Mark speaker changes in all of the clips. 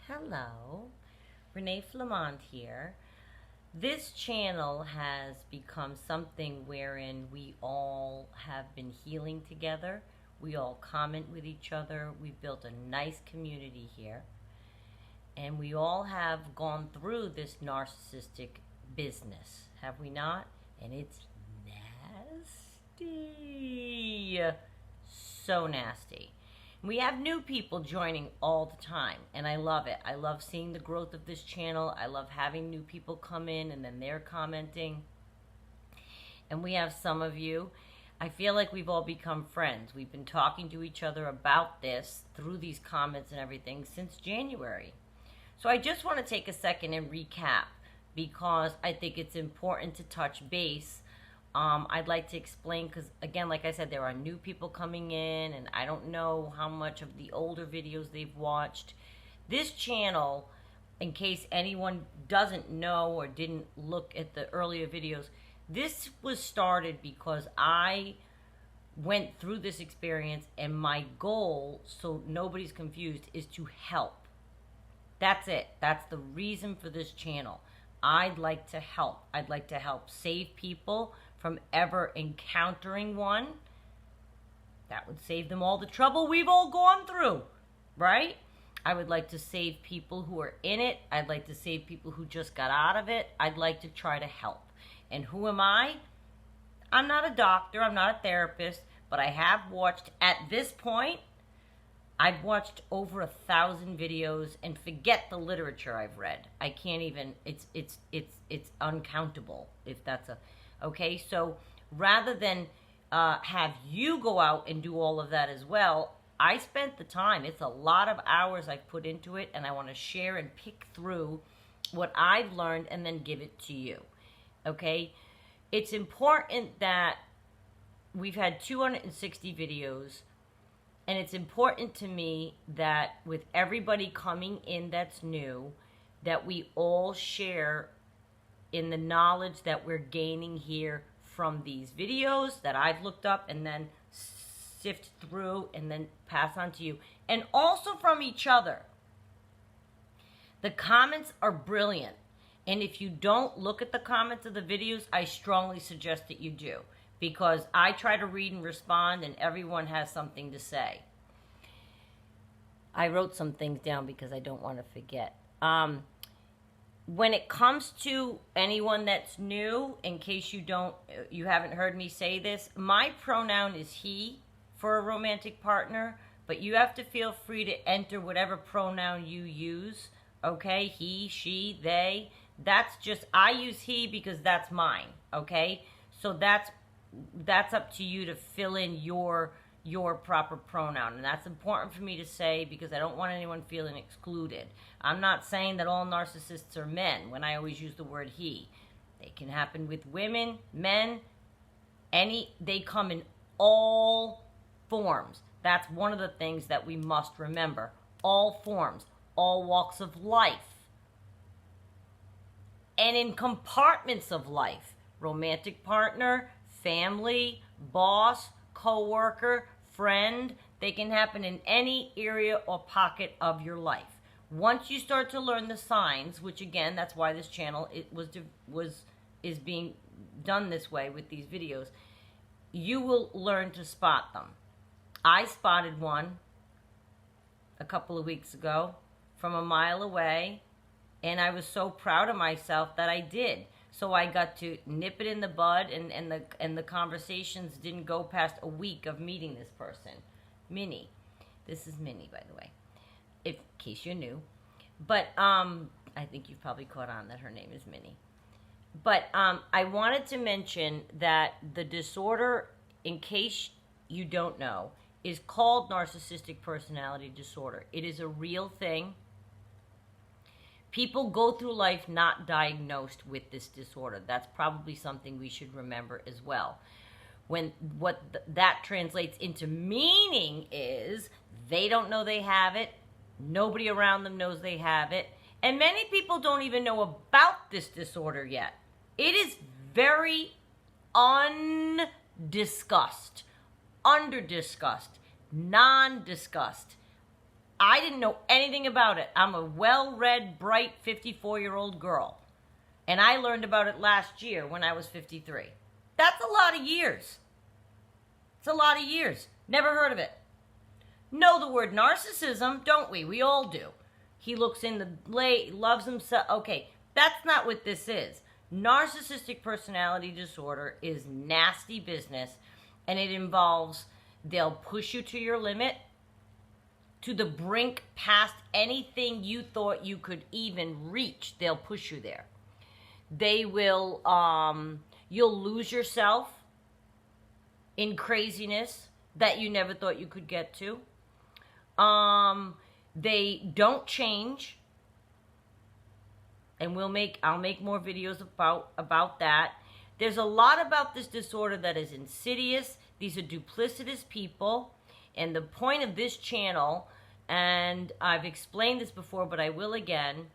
Speaker 1: Hello, Renee Flamont here. This channel has become something wherein we all have been healing together. We all comment with each other. We've built a nice community here. And we all have gone through this narcissistic business, have we not? And it's nasty. So nasty. We have new people joining all the time, and I love it. I love seeing the growth of this channel. I love having new people come in, and then they're commenting. And we have some of you. I feel like we've all become friends. We've been talking to each other about this through these comments and everything since January. So I just want to take a second and recap because I think it's important to touch base. I'd like to explain because, again, like I said, there are new people coming in, and I don't know how much of the older videos they've watched. This channel, in case anyone doesn't know or didn't look at the earlier videos, this was started because I went through this experience, and my goal, so nobody's confused, is to help. That's it. That's the reason for this channel. I'd like to help. I'd like to help save people from ever encountering one. That would save them all the trouble we've all gone through, right? I would like to save people who are in it. I'd like to save people who just got out of it. I'd like to try to help. And who am I? I'm not a doctor. I'm not a therapist. But I have watched, at this point, I've watched over 1,000 videos, and forget the literature I've read. I can't even, it's uncountable, if that's a, okay? So rather than have you go out and do all of that as well, I spent the time. It's a lot of hours I've put into it, and I want to share and pick through what I've learned and then give it to you, okay? It's important that we've had 260 videos. And it's important to me that with everybody coming in that's new, that we all share in the knowledge that we're gaining here from these videos that I've looked up and then sift through and then pass on to you. And also from each other. The comments are brilliant. And if you don't look at the comments of the videos, I strongly suggest that you do. Because I try to read and respond, and everyone has something to say. I wrote some things down because I don't want to forget. When it comes to anyone that's new, in case you haven't heard me say this, my pronoun is he for a romantic partner, but you have to feel free to enter whatever pronoun you use, okay? He, she, they. That's just, I use he because that's mine, okay? So that's up to you to fill in your proper pronoun. And that's important for me to say because I don't want anyone feeling excluded. I'm not saying that all narcissists are men when I always use the word he. They can happen with women, men, they come in all forms. That's one of the things that we must remember. All forms, all walks of life. And in compartments of life. Romantic partner, family, boss, co-worker, friend. They can happen in any area or pocket of your life. Once you start to learn the signs, which again, that's why this channel is being done this way with these videos, you will learn to spot them. I spotted one a couple of weeks ago from a mile away, and I was so proud of myself that I did. So I got to nip it in the bud, and the conversations didn't go past a week of meeting this person. Minnie. This is Minnie, by the way, in case you're new. But I think you've probably caught on that her name is Minnie. But I wanted to mention that the disorder, in case you don't know, is called narcissistic personality disorder. It is a real thing. People go through life not diagnosed with this disorder. That's probably something we should remember as well. That translates into meaning is they don't know they have it. Nobody around them knows they have it. And many people don't even know about this disorder yet. It is very undiscussed, under-discussed, non-discussed. I didn't know anything about it. I'm a well-read, bright 54-year-old girl. And I learned about it last year when I was 53. That's a lot of years. It's a lot of years. Never heard of it. Know the word narcissism, don't we? We all do. He looks in the light, loves himself. Okay, that's not what this is. Narcissistic personality disorder is nasty business, and it involves, they'll push you to your limit, to the brink, past anything you thought you could even reach. They'll push you there. They will, you'll lose yourself in craziness that you never thought you could get to. They don't change. And I'll make more videos about that. There's a lot about this disorder that is insidious. These are duplicitous people. And the point of this channel, and I've explained this before, but I will again,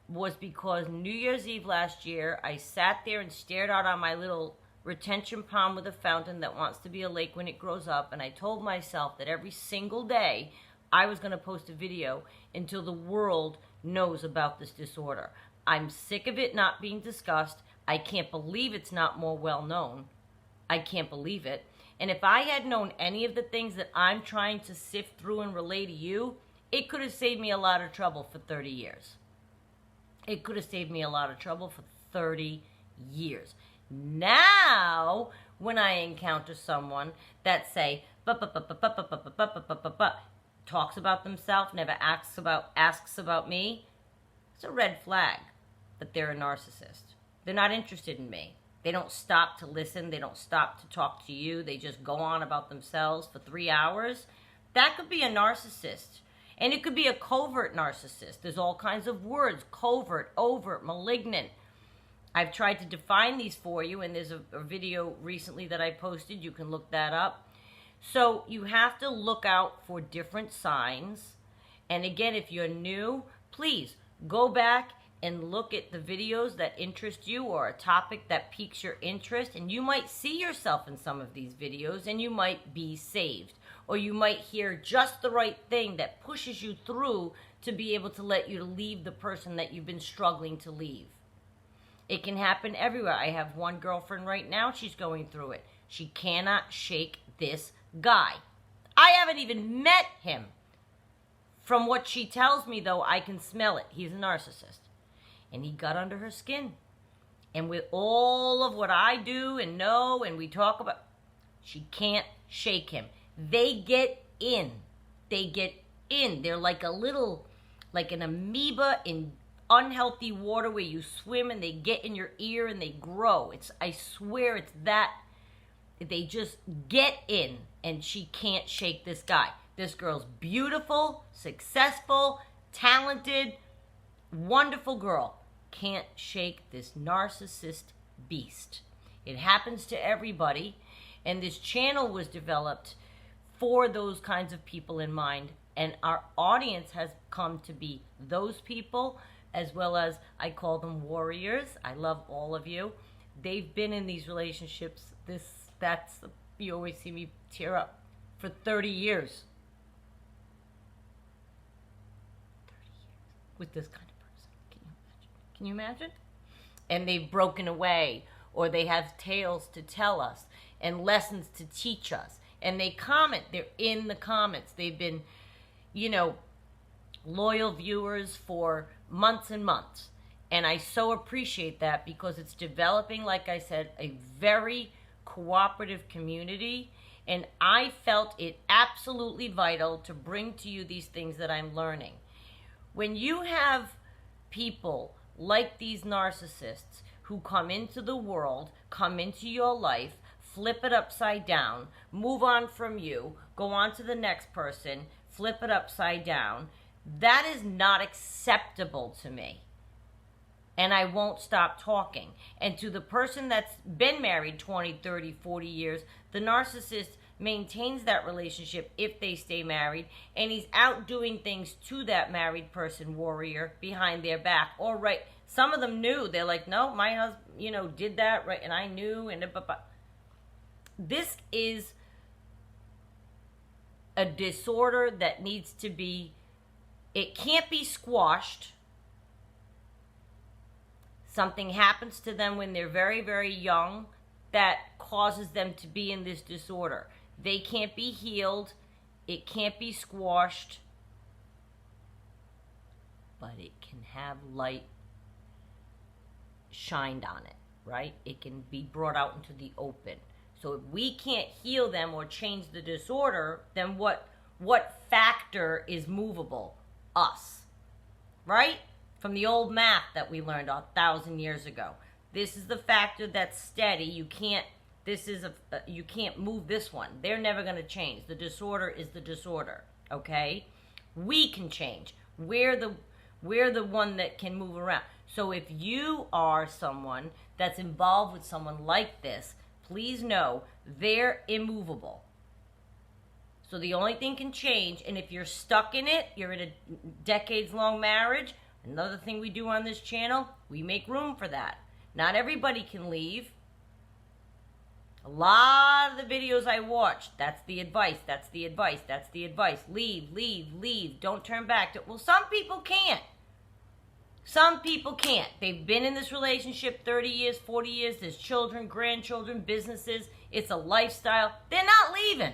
Speaker 1: was because New Year's Eve last year, I sat there and stared out on my little retention pond with a fountain that wants to be a lake when it grows up, and I told myself that every single day I was going to post a video until the world knows about this disorder. I'm sick of it not being discussed. I can't believe it's not more well known. I can't believe it. And if I had known any of the things that I'm trying to sift through and relay to you, it could have saved me a lot of trouble for 30 years. It could have saved me a lot of trouble for 30 years. Now, when I encounter someone that say, talks about themselves, never asks about me, it's a red flag that they're a narcissist. They're not interested in me. They don't stop to listen. They don't stop to talk to you. They just go on about themselves for 3 hours. That could be a narcissist. And it could be a covert narcissist. There's all kinds of words: covert, overt, malignant. I've tried to define these for you, and there's a video recently that I posted. You can look that up. So you have to look out for different signs. And again, if you're new, please go back and look at the videos that interest you, or a topic that piques your interest. And you might see yourself in some of these videos, and you might be saved. Or you might hear just the right thing that pushes you through to be able to let you leave the person that you've been struggling to leave. It can happen everywhere. I have one girlfriend right now, she's going through it. She cannot shake this guy. I haven't even met him. From what she tells me, though, I can smell it. He's a narcissist. And he got under her skin. And with all of what I do and know and we talk about, she can't shake him. They get in. They get in. They're like like an amoeba in unhealthy water where you swim and they get in your ear and they grow. I swear it's that. They just get in, and she can't shake this guy. This girl's beautiful, successful, talented, wonderful girl. Can't shake this narcissist beast. It happens to everybody, and this channel was developed for those kinds of people in mind, and our audience has come to be those people, as well as, I call them warriors. I love all of you. They've been in these relationships, you always see me tear up, for 30 years. 30 years with this kind of person. Can you imagine? And they've broken away, or they have tales to tell us and lessons to teach us. And they comment. They're in the comments. They've been, loyal viewers for months and months. And I so appreciate that, because it's developing, like I said, a very cooperative community. And I felt it absolutely vital to bring to you these things that I'm learning. When you have people like these narcissists who come into the world, come into your life, flip it upside down, move on from you, go on to the next person, flip it upside down, that is not acceptable to me. And I won't stop talking. And to the person that's been married 20, 30, 40 years, the narcissist maintains that relationship if they stay married, and he's out doing things to that married person, warrior, behind their back. Or right, some of them knew. They're like, no, my husband, did that, right, and I knew, and this is a disorder that needs to be It can't be squashed. Something happens to them when they're very, very young that causes them to be in this disorder. They can't be healed. It can't be squashed. But it can have light shined on it, right? It can be brought out into the open. So if we can't heal them or change the disorder, then what factor is movable? Us, right? From the old math that we learned 1,000 years ago. This is the factor that's steady. You can't move this one. They're never going to change. The disorder is the disorder, okay? We can change. We're the one that can move around. So if you are someone that's involved with someone like this, please know they're immovable. So the only thing can change, and if you're stuck in it, you're in a decades-long marriage, another thing we do on this channel, we make room for that. Not everybody can leave. A lot of the videos I watch, that's the advice, that's the advice, that's the advice. Leave, leave, leave. Don't turn back. Well, some people can't. Some people can't. They've been in this relationship 30 years, 40 years. There's children, grandchildren, businesses. It's a lifestyle. They're not leaving.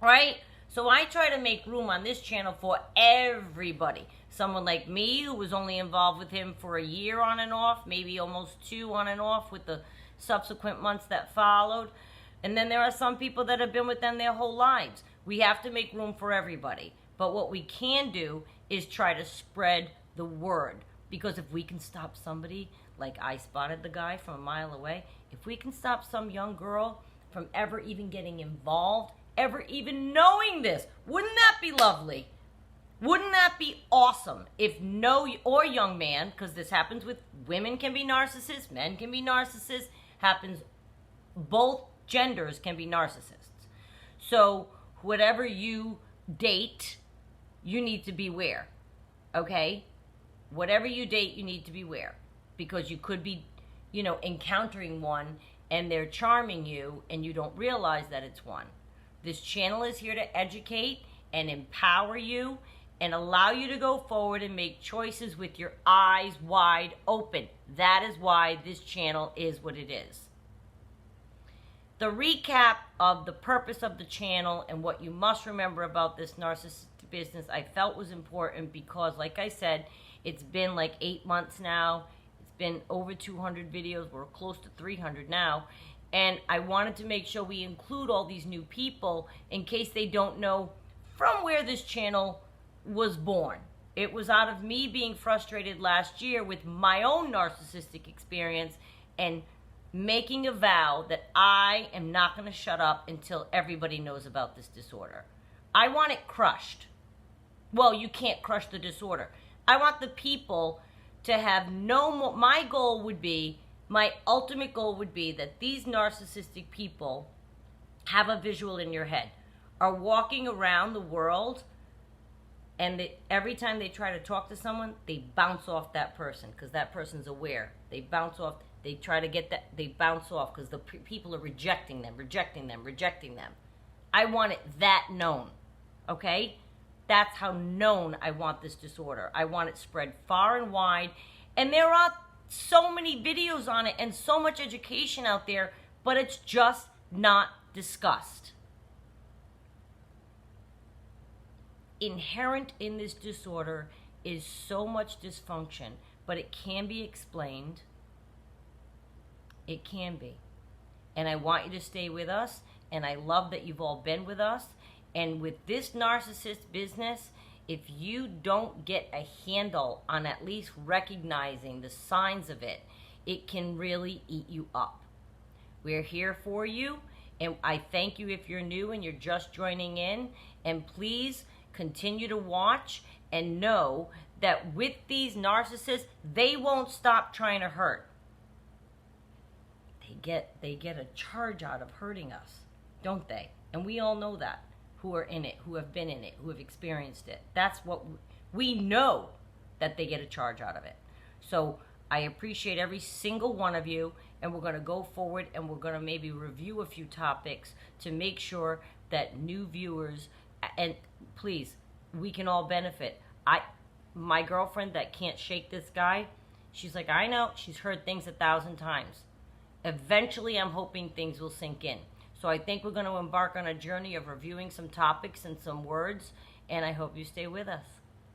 Speaker 1: Right? So I try to make room on this channel for everybody. Someone like me who was only involved with him for a year on and off, maybe almost 2 on and off with the subsequent months that followed. And then there are some people that have been with them their whole lives. We have to make room for everybody. But what we can do is try to spread the word. Because if we can stop somebody, like I spotted the guy from a mile away, if we can stop some young girl from ever even getting involved, ever even knowing this, wouldn't that be lovely? Wouldn't that be awesome if or young man, because this happens with women can be narcissists, men can be narcissists, happens, both genders can be narcissists. So whatever you date, you need to beware, okay? Whatever you date, you need to beware, because you could be, encountering one and they're charming you and you don't realize that it's one. This channel is here to educate and empower you and allow you to go forward and make choices with your eyes wide open. That is why this channel is what it is. The recap of the purpose of the channel and what you must remember about this narcissistic business I felt was important because, like I said, it's been like 8 months now. It's been over 200 videos. We're close to 300 now. And I wanted to make sure we include all these new people in case they don't know from where this channel was born. It was out of me being frustrated last year with my own narcissistic experience and making a vow that I am not going to shut up until everybody knows about this disorder. I want it crushed. Well, you can't crush the disorder. I want the people to have no more. My ultimate goal would be that these narcissistic people have a visual in your head, are walking around the world, and every time they try to talk to someone, they bounce off that person because that person's aware. They bounce off. They try to get that. They bounce off because the people are rejecting them, rejecting them, rejecting them. I want it that known, okay? That's how known I want this disorder. I want it spread far and wide. And there are so many videos on it and so much education out there, but it's just not discussed. Inherent in this disorder is so much dysfunction, but it can be explained. It can be. And I want you to stay with us, and I love that you've all been with us. And with this narcissist business, if you don't get a handle on at least recognizing the signs of it, it can really eat you up. We're here for you, and I thank you if you're new and you're just joining in. And please continue to watch and know that with these narcissists, they won't stop trying to hurt. They get a charge out of hurting us, don't they? And we all know that, who are in it, who have been in it, who have experienced it. That's what we know, that they get a charge out of it. So I appreciate every single one of you, and we're going to go forward and we're going to maybe review a few topics to make sure that new viewers, and please, we can all benefit. My girlfriend that can't shake this guy, she's like, I know, she's heard things 1,000 times. Eventually, I'm hoping things will sink in. So I think we're going to embark on a journey of reviewing some topics and some words, and I hope you stay with us.